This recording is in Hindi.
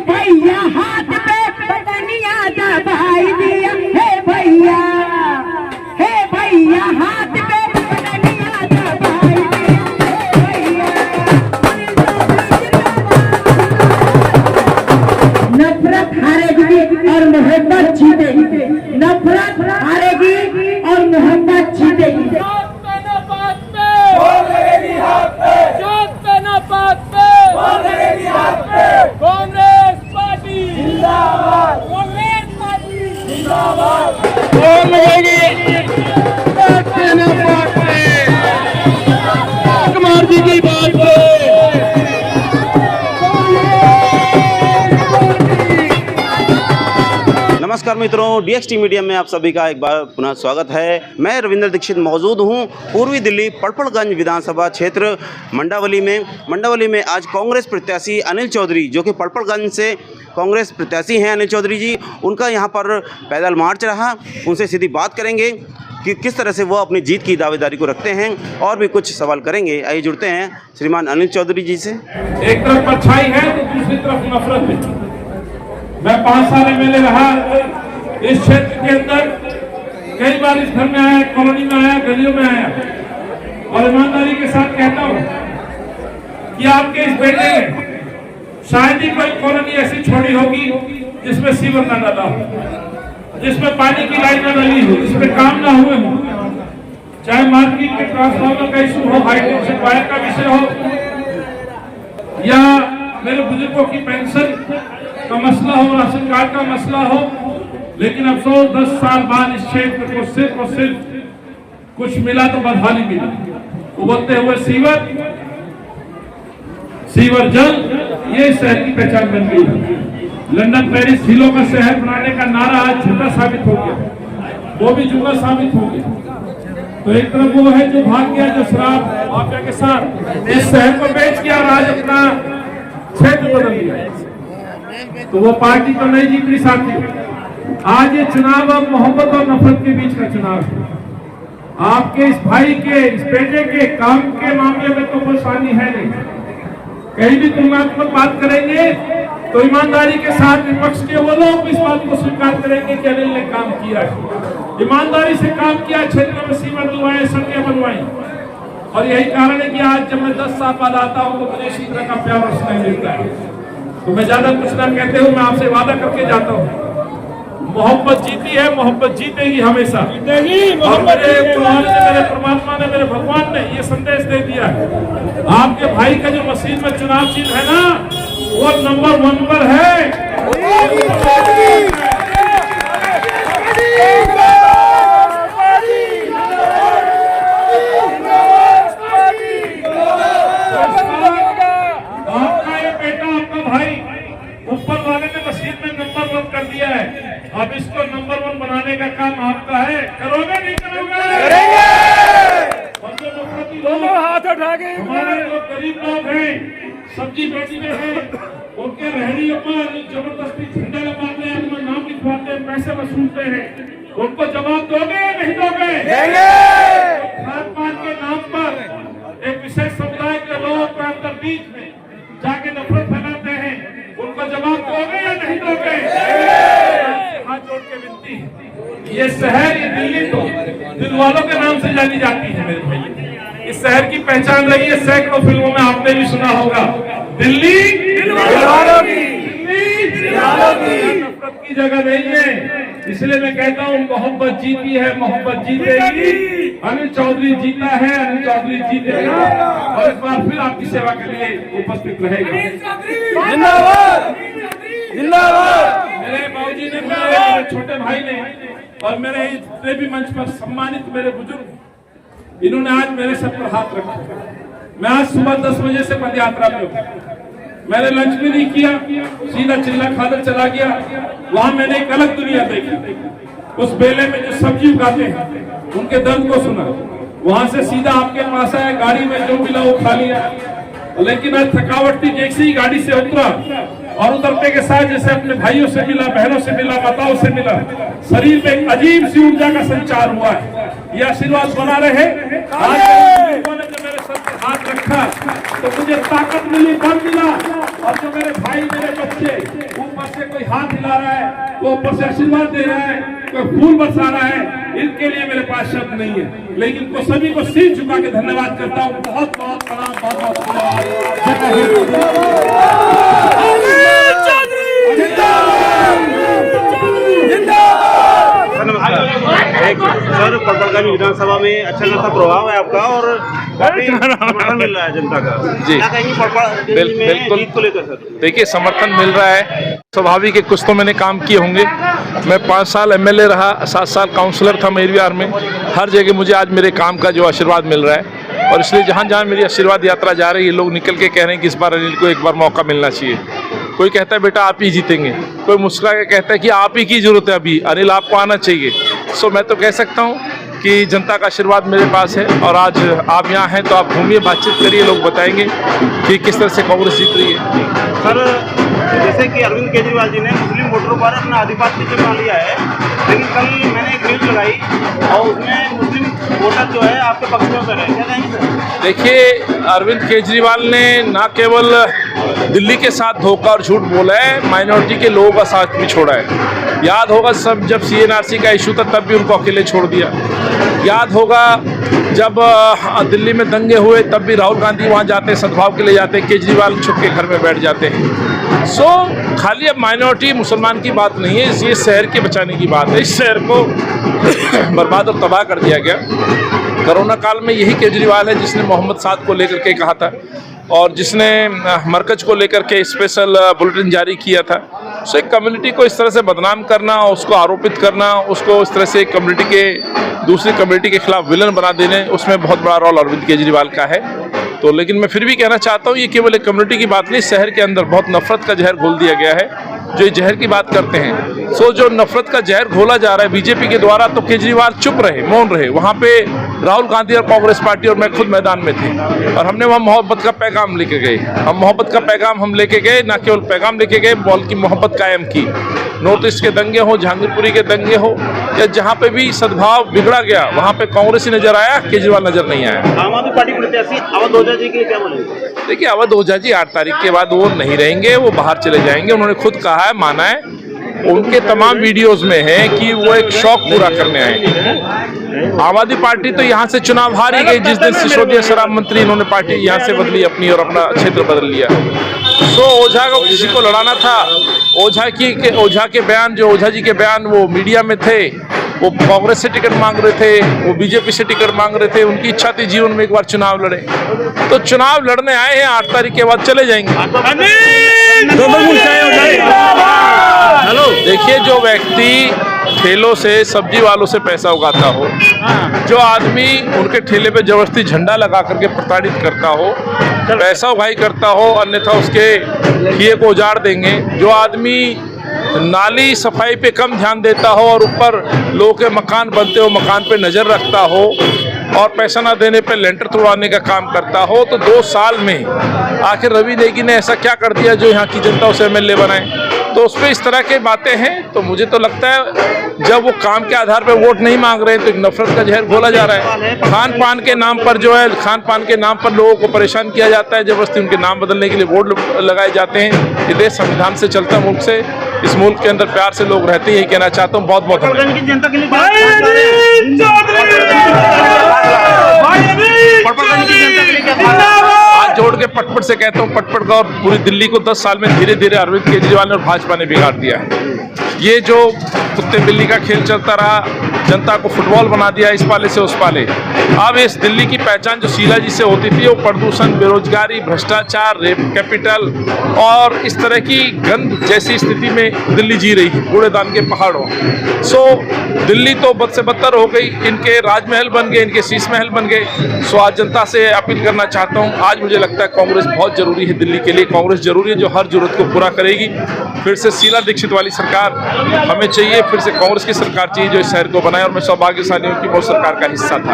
भैया हाथ पे बटनिया दबाई दिया, हे भैया हाथ पे बटनिया दबाई दिया, हे भैया। नफरत हारेगी और मोहब्बत जीतेगी, नफरत हारेगी और मोहब्बत जीतेगी। कांग्रेस पार्टी जिंदाबाद, कांग्रेस पार्टी जिंदाबाद। कुमार जी की बात नमस्कार मित्रों, डीएक्सटी मीडिया में आप सभी का एक बार पुनः स्वागत है। मैं रविंद्र दीक्षित मौजूद हूं पूर्वी दिल्ली पड़पड़गंज विधानसभा क्षेत्र मंडावली में आज कांग्रेस प्रत्याशी अनिल चौधरी, जो कि पड़पड़गंज से कांग्रेस प्रत्याशी हैं अनिल चौधरी जी, उनका यहां पर पैदल मार्च रहा। उनसे सीधी बात करेंगे कि किस तरह से वो अपनी जीत की दावेदारी को रखते हैं और भी कुछ सवाल करेंगे। आइए जुड़ते हैं श्रीमान अनिल चौधरी जी से। एक तरफ अच्छाई है तो दूसरी तरफ नफरत है। मैं 5 साल एमएलए रहा इस क्षेत्र के अंदर, कई बार इस घर में आया, कॉलोनी में आया, गलियों में आया, और ईमानदारी के साथ कहता हूं कि आपके इस बेटे ने शायद ही कोई कॉलोनी ऐसी छोड़ी होगी जिसमें सीवर न डाला हो, जिसमें पानी की लाइन न डली हो, जिसमें काम न हुए हो, चाहे मार्केट के ट्रांसफार्मर का इशू हो, हाईटेंशन वायर का विषय हो, या मेरे बुजुर्गों की पेंशन का मसला हो, राशन कार्ड का मसला हो। लेकिन अफसोस 10 साल बाद इस क्षेत्र को सिर्फ और सिर्फ कुछ मिला तो बदहाली मिला। उबलते हुए सीवर जल, ये शहर की पहचान बन गई। लंदन पेरिस झीलों का शहर बनाने का नारा आज झूठा साबित हो गया, वो भी झूठा साबित हो गया। तो एक तरफ वो है जो भाग गया, जो शराब माफिया के साथ इस शहर को बेच किया और आज अपना क्षेत्र बदल दिया। तो वो पार्टी तो नहीं जीत रही साथी। आज ये चुनाव अब मोहब्बत और नफरत के बीच का चुनाव है। आपके इस भाई के, इस बेटे के काम के मामले में तो परेशानी है नहीं। कहीं भी तुलनात्मक बात करेंगे तो ईमानदारी के साथ विपक्ष के वो लोग इस बात को स्वीकार करेंगे कि अनिल ने काम किया है, ईमानदारी से काम किया, क्षेत्र में सीवर डलवाए, सड़कें बनवाई। और यही कारण है कि आज जब मैं 10 साल बाद आता हूँ तो मुझे इसी तरह का प्यार और स्नेह मिलता है। तो मैं ज्यादा कुछ ना कहते हुए मैं आपसे वादा करके जाता हूँ, मोहब्बत जीती है, मोहब्बत जीतेगी हमेशा। और मेरे परमात्मा ने, मेरे भगवान ने ये संदेश दे दिया है, आपके भाई का जो मशीन में चुनाव चिन्ह है ना, वो नंबर 1 पर है। आपका ये बेटा, आपका भाई, ऊपर वाले ने मशीन में नंबर 1 कर दिया है। अब इसको नंबर 1 बनाने का काम आपका है। करोगे नहीं करोगे? और जो नफरती लोग हाथ उठा के, हमारे लोग गरीब लोग हैं, सब्जी बेचते हैं, उनके रहनियों पर जबरदस्ती झंडे लगाते हैं, अपना नाम लिखवाते हैं, पैसे वसूलते हैं, उनको जवाब दोगे या नहीं दोगे? खाद पान के नाम पर एक विशेष समुदाय के लोगों के अंदर बीच में जाके नफरत फैलाते हैं, उनको जवाब दोगे या नहीं दोगे? हाथ जोड़ के विनती है, ये शहर, ये दिल्ली तो दिल वालों के नाम से जानी जाती है मेरे भाई। इस शहर की पहचान रही है, सैकड़ों फिल्मों में आपने भी सुना होगा, दिल्ली दिल वालों की, नफरत की जगह नहीं है। इसलिए मैं कहता हूँ मोहब्बत जीती है, मोहब्बत जीतेगी। अनिल चौधरी जीता है, अनिल चौधरी जीतेगा और इस बार फिर आपकी सेवा के लिए उपस्थित रहेगा। जिंदाबाद, जिंदाबाद। मेरे बाबूजी ने, मेरे छोटे भाई ने और मेरे जितने भी मंच पर सम्मानित मेरे बुजुर्ग, इन्होंने आज मेरे सर पर हाथ रखा। मैं आज सुबह 10 बजे से पद यात्रा में हूँ। मैंने लंच भी नहीं किया, सीधा चिल्ला खादर चला गया। वहां मैंने एक अलग दुनिया देखी। उस बेले में जो सब्जी उगाते हैं उनके दर्द को सुना। वहां से सीधा आपके पास आया, गाड़ी में जो मिला वो खा लिया। लेकिन आज थकावट थी, जैसे ही गाड़ी से उतरा और उतरने के साथ जैसे अपने भाइयों से मिला, बहनों से मिला, माताओं से मिला, शरीर में एक अजीब सी ऊर्जा का संचार हुआ है। ये आशीर्वाद बना रहे। आज जो मेरे सर पर हाथ रखा तो मुझे ताकत मिली, बल मिला। और जो मेरे भाई, मेरे बच्चे हाथ हिला रहा है, कोई ऊपर से आशीर्वाद दे रहा है, कोई फूल बरसा रहा है, इनके लिए मेरे पास शब्द नहीं है, लेकिन को सभी को सिर झुका के धन्यवाद करता हूँ। बहुत बहुत प्रणाम, बहुत बहुत एक सर पड़पड़गंज विधानसभा में अच्छा खासा प्रभाव है आपका और काफी समर्थन मिल रहा है जनता का जी। क्या कहेंगे पड़पड़गंज में जीत को लेकर सर? देखिए, समर्थन मिल रहा है, स्वाभाविक है, कुछ तो मैंने काम किए होंगे। मैं 5 साल एमएलए रहा, 7 साल काउंसलर था मेरी बिहार में। हर जगह मुझे आज मेरे काम का जो आशीर्वाद मिल रहा है, और इसलिए जहाँ जहाँ मेरी आशीर्वाद यात्रा जा रही है, लोग निकल के कह रहे हैं कि इस बार अनिल को एक बार मौका मिलना चाहिए। कोई कहता है बेटा आप ही जीतेंगे, कोई मुस्कुरा के कहता है कि आप ही की जरूरत है, अभी अनिल आपको आना चाहिए। सो मैं तो कह सकता हूँ कि जनता का आशीर्वाद मेरे पास है, और आज आप यहाँ हैं तो आप घूमिए, बातचीत करिए, लोग बताएंगे कि किस तरह से कांग्रेस जीत रही है। सर जैसे कि अरविंद केजरीवाल जी ने मुस्लिम वोटरों पर अपना आधिपत्य जमा लिया है, लेकिन कल मैंने एक न्यूज लगाई और उसमें मुस्लिम वोटर जो है आपके पक्ष में उतर है, क्या कहेंगे सर? देखिए, अरविंद केजरीवाल ने ना केवल दिल्ली के साथ धोखा और झूठ बोला है, माइनॉरिटी के लोगों का साथ भी छोड़ा है। याद होगा सब, जब CNRC का इशू था तब भी उनको अकेले छोड़ दिया। याद होगा जब दिल्ली में दंगे हुए तब भी राहुल गांधी वहाँ जाते, सद्भाव के लिए जाते, केजरीवाल छुप के घर में बैठ जाते हैं। सो खाली अब माइनॉरिटी मुसलमान की बात नहीं है, ये शहर के बचाने की बात है। इस शहर को बर्बाद और तबाह कर दिया गया। कोरोना काल में यही केजरीवाल है जिसने मोहम्मद साद को लेकर के कहा था, और जिसने मरकज को लेकर के स्पेशल बुलेटिन जारी किया था। सो एक कम्युनिटी को इस तरह से बदनाम करना, उसको आरोपित करना, उसको इस तरह से एक कम्युनिटी के दूसरी कम्युनिटी के खिलाफ विलन बना देने, उसमें बहुत बड़ा रोल अरविंद केजरीवाल का है। तो लेकिन मैं फिर भी कहना चाहता हूँ, ये केवल एक कम्युनिटी की बात नहीं, शहर के अंदर बहुत नफरत का जहर घोल दिया गया है। जो ये जहर की बात करते हैं, सो जो नफरत का जहर घोला जा रहा है बीजेपी के द्वारा, तो केजरीवाल चुप रहे, मौन रहे। वहाँ पे राहुल गांधी और कांग्रेस पार्टी और मैं खुद मैदान में थे, और हमने वहाँ मोहब्बत का पैगाम लेके गए। हम मोहब्बत का पैगाम हम लेके गए, ना केवल पैगाम लेके गए, बल्कि मोहब्बत कायम की। नॉर्थ ईस्ट के दंगे हो, जहांगीरपुरी के दंगे हो, या जहाँ पे भी सद्भाव बिगड़ा गया, वहाँ पे कांग्रेस ही नजर आया, केजरीवाल नजर नहीं आया। आम आदमी पार्टी प्रत्याशी अवध ओझा जी के क्या बोलेंगे? देखिए, अवध ओझा जी 8 तारीख के बाद वो नहीं रहेंगे, वो बाहर चले जाएंगे। उन्होंने खुद कहा है, माना है, उनके तमाम वीडियोस में है कि वो एक शौक पूरा करने आए। आम आदमी पार्टी तो यहाँ से चुनाव हार ही गई जिस दिन सिसोदिया शराब मंत्री इन्होंने पार्टी यहाँ से बदली अपनी और अपना क्षेत्र बदल लिया। तो ओझा को किसी को लड़ाना था, ओझा के बयान, जो ओझा जी के बयान वो मीडिया में थे, वो कांग्रेस से टिकट मांग रहे थे, वो बीजेपी से टिकट मांग रहे थे। उनकी इच्छा थी जीवन में एक बार चुनाव लड़े, तो चुनाव लड़ने आए हैं, 8 तारीख के बाद चले जाएंगे। हेलो, देखिए, जो व्यक्ति ठेलों से, सब्जी वालों से पैसा उगाता हो, जो आदमी उनके ठेले पे जबरदस्ती झंडा लगा करके प्रताड़ित करता हो, पैसा उगाही करता हो, अन्यथा उसके किए को उजाड़ देंगे, जो आदमी नाली सफाई पे कम ध्यान देता हो और ऊपर लोगों के मकान बनते हो, मकान पे नज़र रखता हो, और पैसा ना देने पे लेंटर तोड़वाने का काम करता हो, तो 2 साल में आखिर रवि नेगी ने ऐसा क्या कर दिया जो यहाँ की जनता उसे MLA बनाए? तो उस पर इस तरह की बातें हैं। तो मुझे तो लगता है जब वो काम के आधार पर वोट नहीं मांग रहे हैं, तो एक नफरत का जहर घोला जा रहा है। खान पान के नाम पर जो है, खान पान के नाम पर लोगों को परेशान किया जाता है, जबरदस्ती उनके नाम बदलने के लिए वोट लगाए जाते हैं। ये देश संविधान से चलता मुल्क से, इस मुल्क के अंदर प्यार से लोग रहते हैं, यही कहना चाहता हूँ। बहुत बहुत जनता के लिए हाथ जोड़ के पटपट से कहता हूँ, पटपट का और पूरी दिल्ली को 10 साल में धीरे धीरे अरविंद केजरीवाल और भाजपा ने बिगाड़ दिया है। ये जो कुत्ते बिल्ली का खेल चलता रहा, जनता को फुटबॉल बना दिया, इस पाले से उस पाले। अब इस दिल्ली की पहचान जो शीला जी से होती थी, वो प्रदूषण, बेरोजगारी, भ्रष्टाचार, रेप कैपिटल और इस तरह की गंद जैसी स्थिति में दिल्ली जी रही है, कूड़ेदान के पहाड़ों। सो दिल्ली तो बद से बदतर हो गई, इनके राजमहल बन गए, इनके शीश महल बन गए। सो आज जनता से अपील करना चाहता हूँ, आज मुझे लगता है कांग्रेस बहुत जरूरी है दिल्ली के लिए। कांग्रेस जरूरी है जो हर जरूरत को पूरा करेगी। फिर से शीला दीक्षित वाली सरकार हमें चाहिए, फिर से कांग्रेस की सरकार चाहिए जो इस शहर को बनाए, और मैं सौभाग्यशाली हूँ कि वो सरकार का हिस्सा था।